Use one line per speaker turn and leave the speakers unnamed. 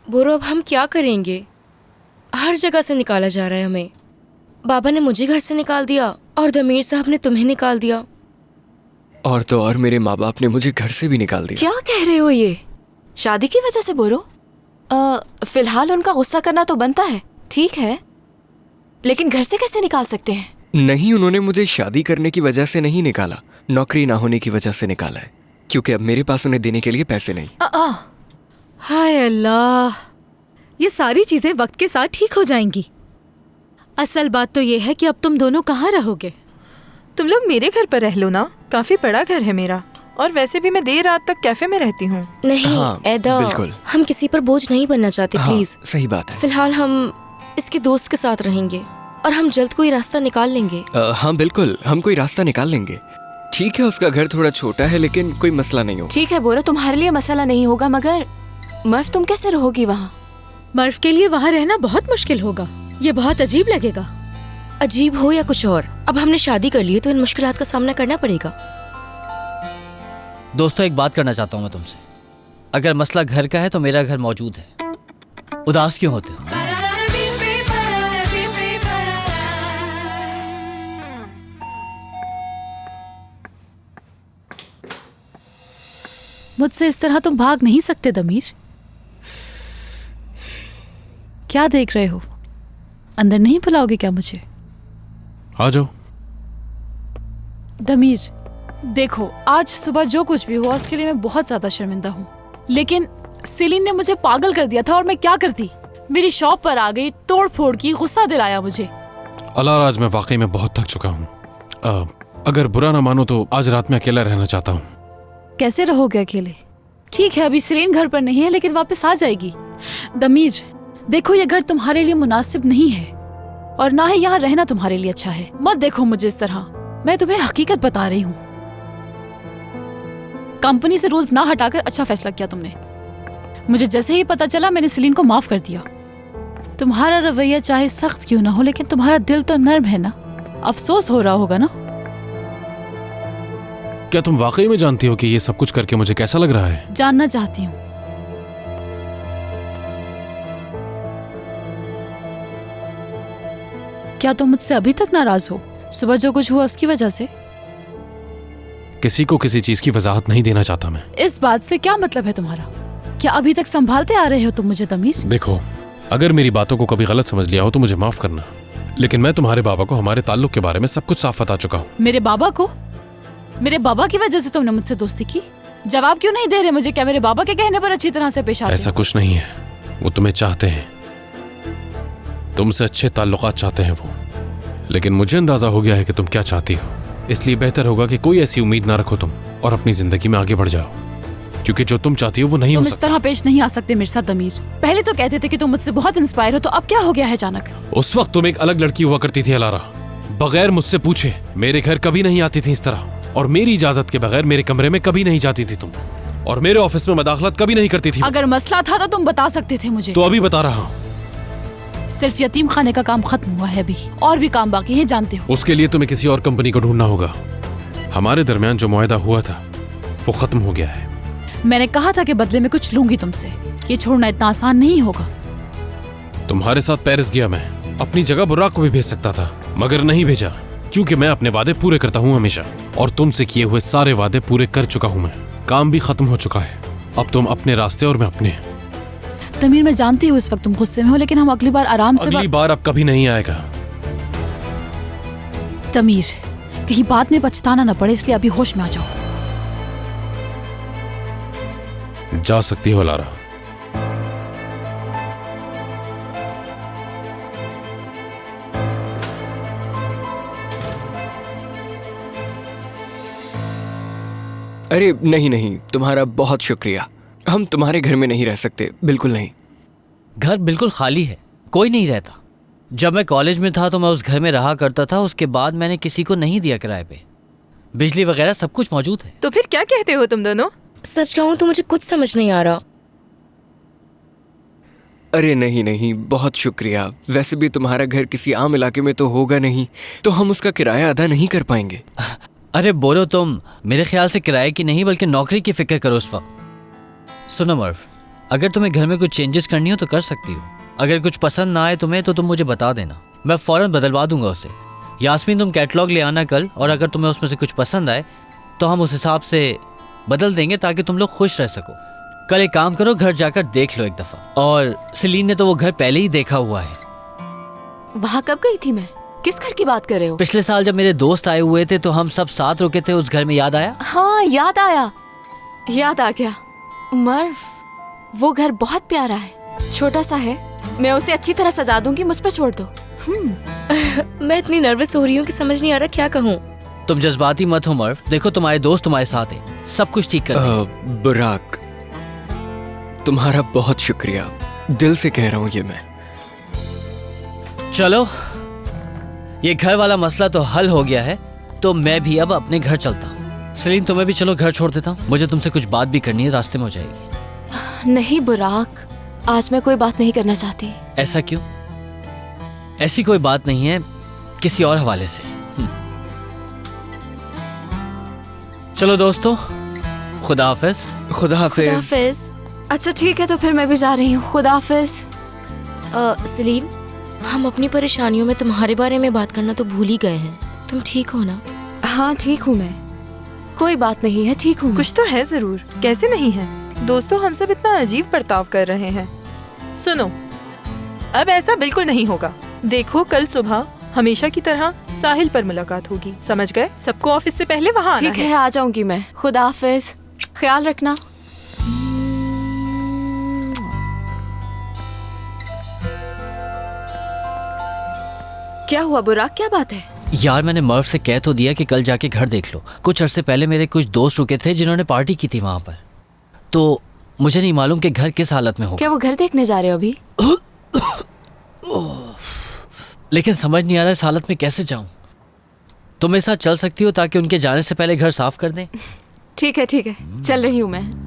बोरो, अब हम क्या करेंगे? हर जगह से निकाला जा रहा है हमें। बाबा ने मुझे घर से निकाल दिया और दमीर साहब ने तुम्हें निकाल दिया।
और तो और मेरे माँ बाप ने मुझे घर से भी निकाल दिया।
क्या कह रहे हो ये? शादी की वजह से बोरो? फिलहाल उनका गुस्सा करना तो बनता है, ठीक है, लेकिन घर से कैसे निकाल सकते हैं?
नहीं, उन्होंने मुझे शादी करने की वजह से नहीं निकाला, नौकरी ना होने की वजह से निकाला है, क्योंकि अब मेरे पास उन्हें देने के लिए पैसे नहीं।
हाय अल्लाह, ये सारी चीजें वक्त के साथ ठीक हो जाएंगी। असल बात तो ये है कि अब तुम दोनों कहाँ रहोगे?
तुम लोग मेरे घर पर रह लो ना, काफी बड़ा घर है मेरा, और वैसे भी मैं देर रात तक कैफे में रहती हूँ।
नहीं
हाँ,
ऐदा,
बिल्कुल।
हम किसी पर बोझ नहीं बनना चाहते,
हाँ,
प्लीज।
सही बात है।
फिलहाल हम इसके दोस्त के साथ रहेंगे और हम जल्द कोई रास्ता निकाल लेंगे।
हाँ बिल्कुल, हम कोई रास्ता निकाल लेंगे। ठीक है, उसका घर थोड़ा छोटा है लेकिन कोई मसला नहीं हो।
ठीक है बोरो, तुम्हारे लिए मसला नहीं होगा, मगर मर्फ तुम कैसे रहोगी वहाँ?
मर्फ के लिए वहाँ रहना बहुत मुश्किल होगा, ये बहुत अजीब लगेगा।
अजीब हो या कुछ और, अब हमने शादी कर ली है तो इन मुश्किलात का सामना करना पड़ेगा।
दोस्तों, एक बात करना चाहता हूँ मैं तुमसे। अगर मसला घर का है तो मेरा घर मौजूद है। उदास क्यों होते हो?
मुझसे इस तरह तुम भाग नहीं सकते दमीर। क्या देख रहे हो? अंदर नहीं बुलाओगे क्या मुझे?
आ जाओ।
दमीर, देखो, आज सुबह जो कुछ भी हुआ उसके लिए मैं बहुत ज्यादा शर्मिंदा हूँ, लेकिन सेलिन ने मुझे पागल कर दिया था और मैं क्या करती? मेरी शॉप पर आ गई, तोड़ फोड़ की, गुस्सा दिलाया मुझे।
अलारा, आज मैं वाकई में बहुत थक चुका हूँ। अगर बुरा ना मानो तो आज रात में अकेला रहना चाहता हूँ।
कैसे रहोगे अकेले? ठीक है, अभी सेलिन घर पर नहीं है, लेकिन वापस आ जाएगी। दमीर, देखो, ये घर तुम्हारे लिए मुनासिब नहीं है और ना ही यहाँ रहना तुम्हारे लिए अच्छा है। मत देखो मुझे इस तरह, मैं तुम्हें हकीकत बता रही हूँ। कंपनी से रूल्स ना हटाकर अच्छा फैसला किया तुमने। मुझे जैसे ही पता चला मैंने सेलिन को माफ कर दिया। तुम्हारा रवैया चाहे सख्त क्यों ना हो, लेकिन तुम्हारा दिल तो नर्म है ना। अफसोस हो रहा होगा ना?
क्या तुम वाकई में जानती हो कि ये सब कुछ करके मुझे कैसा लग रहा है?
जानना चाहती हूँ। क्या तुम मुझसे अभी तक नाराज हो? सुबह जो कुछ हुआ उसकी वजह से?
किसी को किसी चीज की वजाहत नहीं देना चाहता मैं।
इस बात से क्या मतलब है तुम्हारा? क्या अभी तक संभालते आ रहे हो तुम मुझे दमीर?
देखो, अगर मेरी बातों को कभी गलत समझ लिया हो तो मुझे माफ करना, लेकिन मैं तुम्हारे बाबा को हमारे ताल्लुक के बारे में सब कुछ साफ बता चुका हूँ।
मेरे बाबा को? मेरे बाबा की वजह से तुमने मुझसे दोस्ती की? जवाब क्यों नहीं दे रहे मुझे? क्या मेरे बाबा के कहने पर अच्छी तरह से पेश आते?
ऐसा कुछ नहीं है, वो तुम्हें चाहते हैं, तुमसे अच्छे ताल्लुकात चाहते हैं वो, लेकिन मुझे अंदाजा हो गया है कि तुम क्या चाहती हो। इसलिए बेहतर होगा कि कोई ऐसी उम्मीद ना रखो तुम और अपनी जिंदगी में आगे बढ़ जाओ, क्योंकि जो तुम चाहती हो वो नहीं हो
तुम
सकता।
इस तरह पेश नहीं आ सकते मेरे साथ दमीर। पहले तो कहते थे कि तुम मुझसे बहुत इंस्पायर हो, तो अब क्या हो गया है अचानक?
उस वक्त तुम एक अलग लड़की हुआ करती थी अलारा, बगैर मुझसे पूछे मेरे घर कभी नहीं आती थी इस तरह, और मेरी इजाजत के बगैर मेरे कमरे में कभी नहीं जाती थी तुम, और मेरे ऑफिस में मदाखलत कभी नहीं करती थी।
अगर मसला था तो तुम बता सकते थे मुझे।
तो अभी बता रहा हूँ।
सिर्फ यतीम खाने का काम खत्म हुआ है, अभी और भी काम बाकी है, जानते हो।
उसके लिए तुम्हें किसी और कंपनी को ढूंढना होगा। हमारे दरमियान जो मुआहदा हुआ था वो खत्म हो गया है।
मैंने कहा था कि बदले में कुछ लूंगी तुमसे। ये छोड़ना इतना आसान नहीं होगा।
तुम्हारे साथ पेरिस गया मैं, अपनी जगह बुर्राक को भी भेज सकता था, मगर नहीं भेजा, क्योंकि मैं अपने वादे पूरे करता हूँ हमेशा, और तुमसे किए हुए सारे वादे पूरे कर चुका हूँ मैं। काम भी खत्म हो चुका है, अब तुम अपने रास्ते और मैं अपने।
तमीर, मैं जानती हूँ इस वक्त तुम गुस्से में हो, लेकिन हम अगली बार आराम से।
अगली बार अब कभी नहीं आएगा।
तमीर, कहीं बाद में पछताना न पड़े, इसलिए अभी होश में आ जाओ।
जा सकती हो लारा।
अरे नहीं नहीं, तुम्हारा बहुत शुक्रिया। हम तुम्हारे घर में नहीं रह सकते, बिल्कुल नहीं।
घर बिल्कुल खाली है, कोई नहीं रहता। जब मैं कॉलेज में था तो मैं उस घर में रहा करता था, उसके बाद मैंने किसी को नहीं दिया किराए पे। बिजली वगैरह सब कुछ मौजूद है।
तो फिर क्या कहते हो तुम दोनों?
सच कहूँ तो मुझे कुछ समझ नहीं आ रहा।
अरे नहीं नहीं, बहुत शुक्रिया। वैसे भी तुम्हारा घर किसी आम इलाके में तो होगा नहीं, तो हम उसका किराया अदा नहीं कर पाएंगे।
अरे बोलो, तुम मेरे ख्याल से किराए की नहीं बल्कि नौकरी की फिक्र करो उस वक्त। सुनो मर्फ, अगर तुम्हें घर में कुछ चेंजेस करनी हो तो कर सकती हो। अगर कुछ पसंद ना आए तुम्हें तो तुम मुझे बता देना, मैं फ़ौरन बदलवा दूंगा उसे। यास्मीन तुम कैटलॉग ले आना कल, और अगर तुम्हें उसमें से कुछ पसंद आए तो हम उस हिसाब से बदल देंगे ताकि तुम लोग खुश रह सको। कल एक काम करो, घर जाकर देख लो एक दफ़ा। और सेलीन ने तो वो घर पहले ही देखा हुआ है।
वहाँ कब गई थी मैं? किस घर की बात कर रहे हो?
पिछले साल जब मेरे दोस्त आए हुए थे तो हम सब साथ रुके थे उस घर में, याद आया?
हाँ याद आया, याद आ गया। मर्व, वो घर बहुत प्यारा है, छोटा सा है। मैं उसे अच्छी तरह सजा दूंगी, मुझ पर छोड़ दो।
मैं इतनी नर्वस हो रही हूँ कि समझ नहीं आ रहा क्या कहूँ।
तुम जज्बाती मत हो मर्व, देखो तुम्हारे दोस्त तुम्हारे साथ हैं, सब कुछ ठीक कर देंगे।
बुराक, तुम्हारा बहुत शुक्रिया, दिल से कह रहा हूँ ये मैं।
चलो, ये घर वाला मसला तो हल हो गया है, तो मैं भी अब अपने घर चलता हूँ। सेलीन तुम्हें भी चलो, घर छोड़ देता हूँ, मुझे तुमसे कुछ बात भी करनी है, रास्ते में हो जाएगी।
नहीं बुराक, आज मैं कोई बात नहीं करना चाहती।
ऐसा क्यों? ऐसी कोई बात नहीं है, किसी और हवाले से। चलो दोस्तों, खुदा हाफिज।
खुदा हाफिज।
हाफिज।
अच्छा ठीक है, तो फिर मैं भी जा रही हूँ। खुदा हाफिज।
सेलीन, हम अपनी परेशानियों में तुम्हारे बारे में बात करना तो भूल ही गए हैं। तुम ठीक हो ना?
हाँ ठीक हूँ मैं, कोई बात नहीं है, ठीक हूँ।
कुछ तो है जरूर, कैसे नहीं है? दोस्तों हम सब इतना अजीब बर्ताव कर रहे हैं। सुनो, अब ऐसा बिल्कुल नहीं होगा। देखो कल सुबह हमेशा की तरह साहिल पर मुलाकात होगी, समझ गए? सबको ऑफिस से पहले वहाँ आना
ठीक है, आ जाऊंगी मैं। खुदा हाफिज, ख्याल रखना। क्या हुआ बुराक, क्या बात है?
यार मैंने मर्व से कह तो दिया कि कल जाके घर देख लो। कुछ अरसे पहले मेरे कुछ दोस्त रुके थे जिन्होंने पार्टी की थी वहां पर, तो मुझे नहीं मालूम कि घर किस हालत में होगा।
क्या वो घर देखने जा रहे हो अभी?
लेकिन समझ नहीं आ रहा इस हालत में कैसे जाऊं। तुम मेरे साथ चल सकती हो ताकि उनके जाने से पहले घर साफ कर दें?
ठीक है, चल रही हूँ मैं।